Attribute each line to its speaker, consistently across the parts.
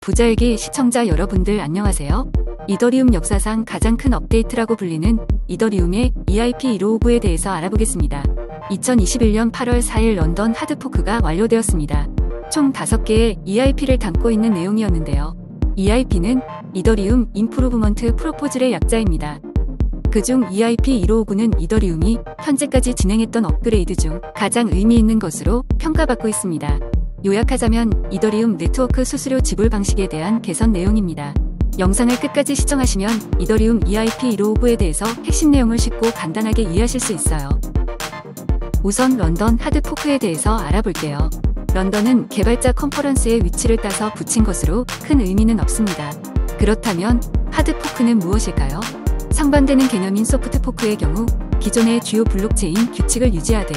Speaker 1: 부자일기 시청자 여러분들 안녕하세요. 이더리움 역사상 가장 큰 업데이트라고 불리는 이더리움의 EIP1559에 대해서 알아보겠습니다. 2021년 8월 4일 런던 하드포크가 완료되었습니다. 총 5개의 EIP를 담고 있는 내용이었는데요. EIP는 이더리움 임프루브먼트 프로포즐의 약자입니다. 그중 EIP1559는 이더리움이 현재까지 진행했던 업그레이드 중 가장 의미 있는 것으로 평가받고 있습니다. 요약하자면 이더리움 네트워크 수수료 지불 방식에 대한 개선 내용입니다. 영상을 끝까지 시청하시면 이더리움 EIP1559에 대해서 핵심 내용을 쉽고 간단하게 이해하실 수 있어요. 우선 런던 하드포크에 대해서 알아볼게요. 런던은 개발자 컨퍼런스의 위치를 따서 붙인 것으로 큰 의미는 없습니다. 그렇다면 하드포크는 무엇일까요? 상반되는 개념인 소프트포크의 경우 기존의 주요 블록체인 규칙을 유지하되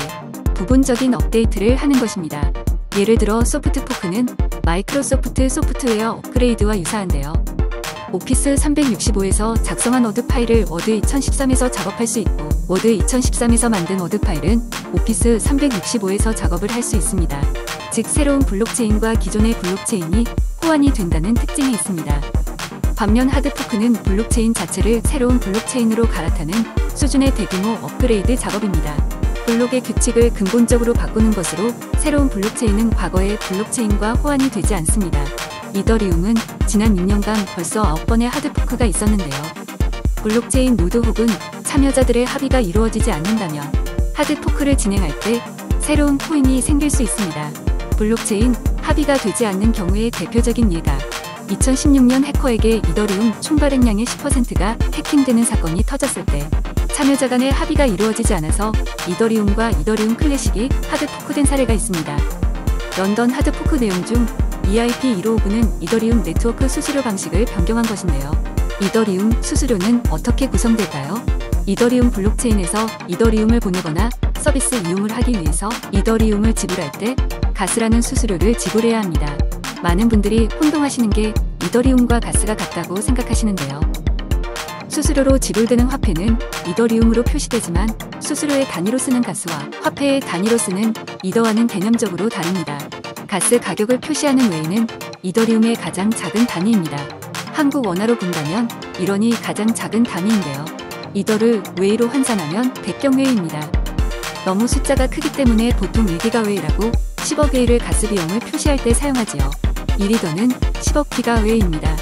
Speaker 1: 부분적인 업데이트를 하는 것입니다. 예를 들어 소프트포크는 마이크로소프트 소프트웨어 업그레이드와 유사한데요. 오피스 365에서 작성한 워드 파일을 워드 2013에서 작업할 수 있고 워드 2013에서 만든 워드 파일은 오피스 365에서 작업을 할 수 있습니다. 즉 새로운 블록체인과 기존의 블록체인이 호환이 된다는 특징이 있습니다. 반면 하드포크는 블록체인 자체를 새로운 블록체인으로 갈아타는 수준의 대규모 업그레이드 작업입니다. 블록의 규칙을 근본적으로 바꾸는 것으로 새로운 블록체인은 과거의 블록체인과 호환이 되지 않습니다. 이더리움은 지난 6년간 벌써 9번의 하드포크가 있었는데요. 블록체인 노드 혹은 참여자들의 합의가 이루어지지 않는다면 하드포크를 진행할 때 새로운 코인이 생길 수 있습니다. 블록체인 합의가 되지 않는 경우의 대표적인 예가 2016년 해커에게 이더리움 총 발행량의 10%가 해킹되는 사건이 터졌을 때 참여자 간의 합의가 이루어지지 않아서 이더리움과 이더리움 클래식이 하드포크된 사례가 있습니다. 런던 하드포크 내용 중 EIP1559는 이더리움 네트워크 수수료 방식을 변경한 것인데요. 이더리움 수수료는 어떻게 구성될까요? 이더리움 블록체인에서 이더리움을 보내거나 서비스 이용을 하기 위해서 이더리움을 지불할 때 가스라는 수수료를 지불해야 합니다. 많은 분들이 혼동하시는 게 이더리움과 가스가 같다고 생각하시는데요. 수수료로 지불되는 화폐는 이더리움으로 표시되지만 수수료의 단위로 쓰는 가스와 화폐의 단위로 쓰는 이더와는 개념적으로 다릅니다. 가스 가격을 표시하는 외에는 이더리움의 가장 작은 단위입니다. 한국 원화로 본다면 1원이 가장 작은 단위인데요. 이더를 웨이로 환산하면 100경웨이입니다. 너무 숫자가 크기 때문에 보통 1기가웨이라고 10억 웨이를 가스 비용을 표시할 때 사용하지요. 1이더는 10억 기가웨이입니다.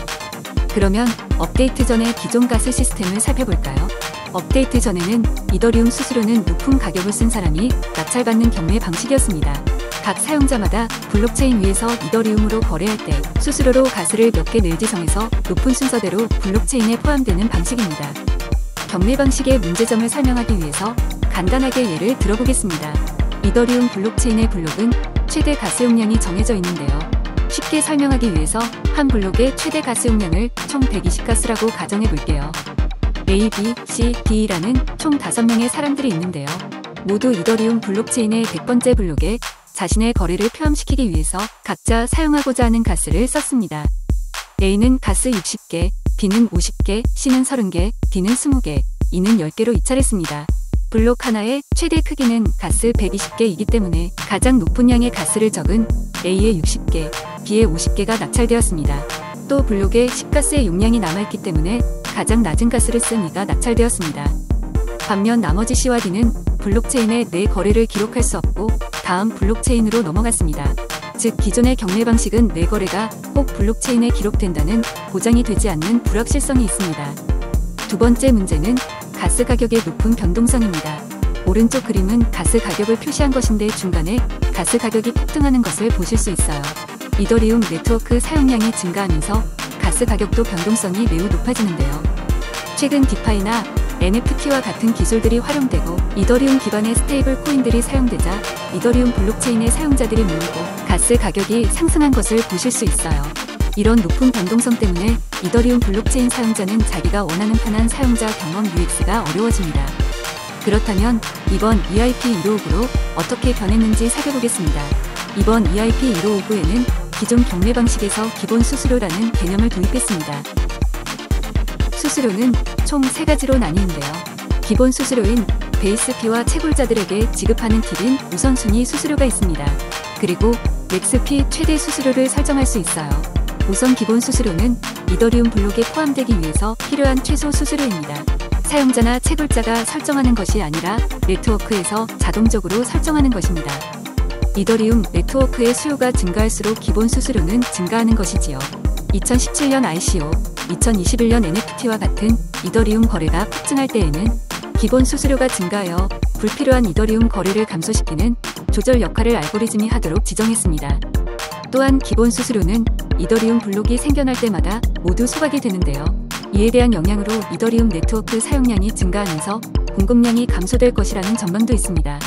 Speaker 1: 그러면 업데이트 전의 기존 가스 시스템을 살펴볼까요? 업데이트 전에는 이더리움 수수료는 높은 가격을 쓴 사람이 낙찰받는 경매 방식이었습니다. 각 사용자마다 블록체인 위에서 이더리움으로 거래할 때 수수료로 가스를 몇 개 낼지 정해서 높은 순서대로 블록체인에 포함되는 방식입니다. 경매 방식의 문제점을 설명하기 위해서 간단하게 예를 들어보겠습니다. 이더리움 블록체인의 블록은 최대 가스 용량이 정해져 있는데요. 쉽게 설명하기 위해서 한 블록의 최대 가스 용량을 총 120가스라고 가정해 볼게요. A, B, C, D라는 총 5명의 사람들이 있는데요. 모두 이더리움 블록체인의 100번째 블록에 자신의 거래를 포함시키기 위해서 각자 사용하고자 하는 가스를 썼습니다. A는 가스 60개, B는 50개, C는 30개, D는 20개, E는 10개로 이차례습니다. 블록 하나의 최대 크기는 가스 120개이기 때문에 가장 높은 양의 가스를 적은 A의 60개, B의 50개가 낙찰되었습니다. 또 블록에 10가스의 용량이 남아있기 때문에 가장 낮은 가스를 쓴 E가 낙찰되었습니다. 반면 나머지 C와 D는 블록체인에 내 거래를 기록할 수 없고 다음 블록체인으로 넘어갔습니다. 즉 기존의 경매 방식은 내 거래가 꼭 블록체인에 기록된다는 보장이 되지 않는 불확실성이 있습니다. 두 번째 문제는 가스 가격의 높은 변동성입니다. 오른쪽 그림은 가스 가격을 표시한 것인데 중간에 가스 가격이 폭등하는 것을 보실 수 있어요. 이더리움 네트워크 사용량이 증가하면서 가스 가격도 변동성이 매우 높아지는데요. 최근 디파이나 NFT와 같은 기술들이 활용되고 이더리움 기반의 스테이블 코인들이 사용되자 이더리움 블록체인의 사용자들이 몰리고 가스 가격이 상승한 것을 보실 수 있어요. 이런 높은 변동성 때문에 이더리움 블록체인 사용자는 자기가 원하는 편한 사용자 경험 UX가 어려워집니다. 그렇다면 이번 EIP1559로 어떻게 변했는지 살펴보겠습니다. 이번 EIP1559에는 기존 경매 방식에서 기본 수수료라는 개념을 도입했습니다. 수수료는 총 3가지로 나뉘는데요. 기본 수수료인 베이스피와 채굴자들에게 지급하는 팁인 우선순위 수수료가 있습니다. 그리고 맥스피 최대 수수료를 설정할 수 있어요. 우선 기본 수수료는 이더리움 블록에 포함되기 위해서 필요한 최소 수수료입니다. 사용자나 채굴자가 설정하는 것이 아니라 네트워크에서 자동적으로 설정하는 것입니다. 이더리움 네트워크의 수요가 증가할수록 기본 수수료는 증가하는 것이지요. 2017년 ICO, 2021년 NFT와 같은 이더리움 거래가 폭증할 때에는 기본 수수료가 증가하여 불필요한 이더리움 거래를 감소시키는 조절 역할을 알고리즘이 하도록 지정했습니다. 또한 기본 수수료는 이더리움 블록이 생겨날 때마다 모두 소각이 되는데요. 이에 대한 영향으로 이더리움 네트워크 사용량이 증가하면서 공급량이 감소될 것이라는 전망도 있습니다.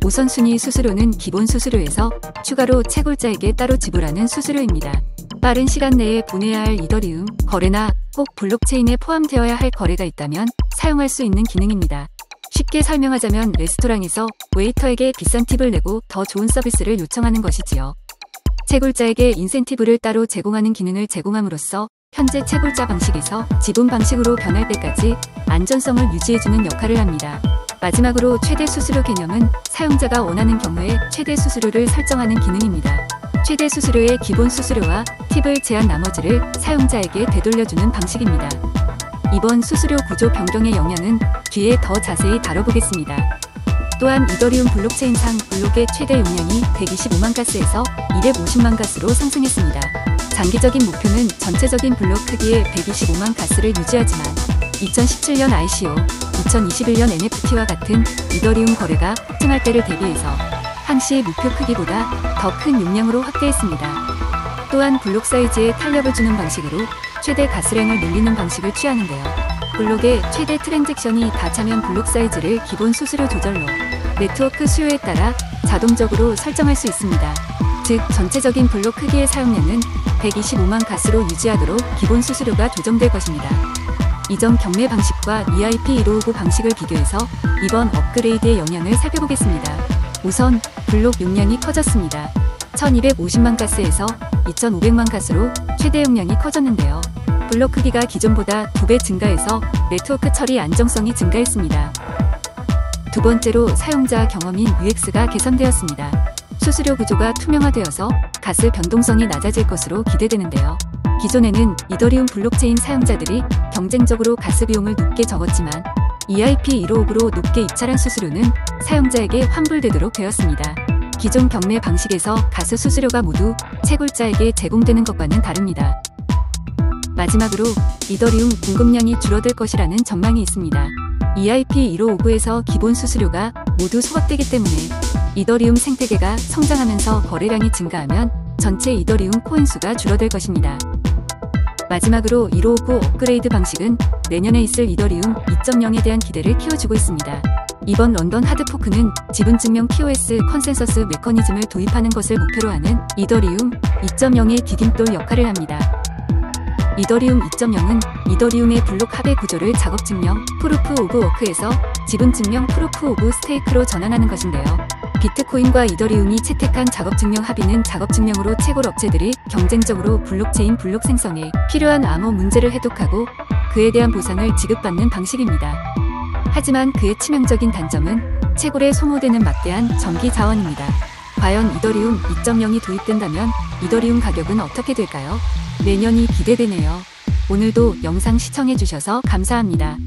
Speaker 1: 우선순위 수수료는 기본 수수료에서 추가로 채굴자에게 따로 지불하는 수수료입니다. 빠른 시간 내에 보내야 할 이더리움 거래나 꼭 블록체인에 포함되어야 할 거래가 있다면 사용할 수 있는 기능입니다. 쉽게 설명하자면 레스토랑에서 웨이터에게 비싼 팁을 내고 더 좋은 서비스를 요청하는 것이지요. 채굴자에게 인센티브를 따로 제공하는 기능을 제공함으로써 현재 채굴자 방식에서 지분 방식으로 변할 때까지 안전성을 유지해주는 역할을 합니다. 마지막으로 최대 수수료 개념은 사용자가 원하는 경우에 최대 수수료를 설정하는 기능입니다. 최대 수수료의 기본 수수료와 팁을 제한 나머지를 사용자에게 되돌려주는 방식입니다. 이번 수수료 구조 변경의 영향은 뒤에 더 자세히 다뤄보겠습니다. 또한 이더리움 블록체인상 블록의 최대 용량이 125만 가스에서 250만 가스로 상승했습니다. 장기적인 목표는 전체적인 블록 크기의 125만 가스를 유지하지만 2017년 ICO, 2021년 NFT와 같은 이더리움 거래가 폭증할 때를 대비해서 항시 목표 크기보다 더 큰 용량으로 확대했습니다. 또한 블록 사이즈에 탄력을 주는 방식으로 최대 가스량을 늘리는 방식을 취하는데요. 블록의 최대 트랜잭션이 다 차면 블록 사이즈를 기본 수수료 조절로 네트워크 수요에 따라 자동적으로 설정할 수 있습니다. 즉 전체적인 블록 크기의 사용량은 125만 가스로 유지하도록 기본 수수료가 조정될 것입니다. 이전 경매 방식과 EIP1559 방식을 비교해서 이번 업그레이드의 영향을 살펴보겠습니다. 우선 블록 용량이 커졌습니다. 1250만 가스에서 2500만 가스로 최대 용량이 커졌는데요. 블록 크기가 기존보다 2배 증가해서 네트워크 처리 안정성이 증가했습니다. 두 번째로 사용자 경험인 UX가 개선되었습니다. 수수료 구조가 투명화되어서 가스 변동성이 낮아질 것으로 기대되는데요. 기존에는 이더리움 블록체인 사용자들이 경쟁적으로 가스 비용을 높게 적었지만 EIP1559로 높게 입찰한 수수료는 사용자에게 환불되도록 되었습니다. 기존 경매 방식에서 가스 수수료가 모두 채굴자에게 제공되는 것과는 다릅니다. 마지막으로 이더리움 공급량이 줄어들 것이라는 전망이 있습니다. EIP1559에서 기본 수수료가 모두 소각되기 때문에 이더리움 생태계가 성장하면서 거래량이 증가하면 전체 이더리움 코인 수가 줄어들 것입니다. 마지막으로 1559 업그레이드 방식은 내년에 있을 이더리움 2.0에 대한 기대를 키워주고 있습니다. 이번 런던 하드포크는 지분증명 POS 컨센서스 메커니즘을 도입하는 것을 목표로 하는 이더리움 2.0의 디딤돌 역할을 합니다. 이더리움 2.0은 이더리움의 블록 합의 구조를 작업 증명 프루프 오브 워크에서 지분 증명 프루프 오브 스테이크로 전환하는 것인데요. 비트코인과 이더리움이 채택한 작업 증명 합의는 작업 증명으로 채굴 업체들이 경쟁적으로 블록체인 블록 생성에 필요한 암호 문제를 해독하고 그에 대한 보상을 지급받는 방식입니다. 하지만 그의 치명적인 단점은 채굴에 소모되는 막대한 전기 자원입니다. 과연 이더리움 2.0이 도입된다면 이더리움 가격은 어떻게 될까요? 내년이 기대되네요. 오늘도 영상 시청해주셔서 감사합니다.